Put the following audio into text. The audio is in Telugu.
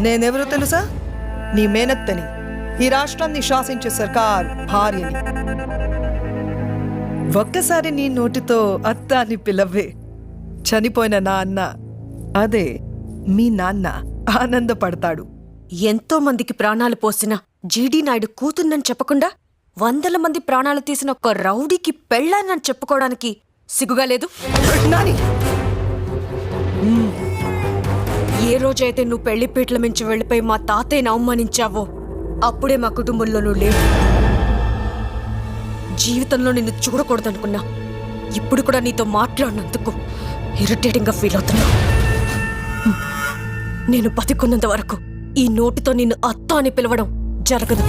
నేనెవరో తెలుసా? నీ మేనత్తని, ఈ రాష్ట్రాన్ని శాసించే సర్కార్ భార్యని. ఒక్కసారి నీ నోటితో అత్త అని పిలవే, చనిపోయిన నా అన్న, అదే మీ నాన్న ఆనందపడతాడు. ఎంతో మందికి ప్రాణాలు పోసిన జీడీ నాయుడు కూతున్నని చెప్పకుండా 100 మంది ప్రాణాలు తీసిన ఒక రౌడీకి పెళ్ళానని చెప్పుకోవడానికి సిగ్గుగా లేదు? నాని, ఏ రోజైతే నువ్వు పెళ్లిపీటల మించి వెళ్ళిపోయి మా తాతయ్యని అవమానించావో అప్పుడే మా కుటుంబంలో నువ్వు లేవు. జీవితంలో నిన్ను చూడకూడదనుకున్నా. ఇప్పుడు కూడా నీతో మాట్లాడినందుకు ఇరిటేటింగ్గా ఫీల్ అవుతున్నా. నేను బతికున్నంత వరకు ఈ నోటితో నిన్ను అత్త అని పిలవడం జరగదు.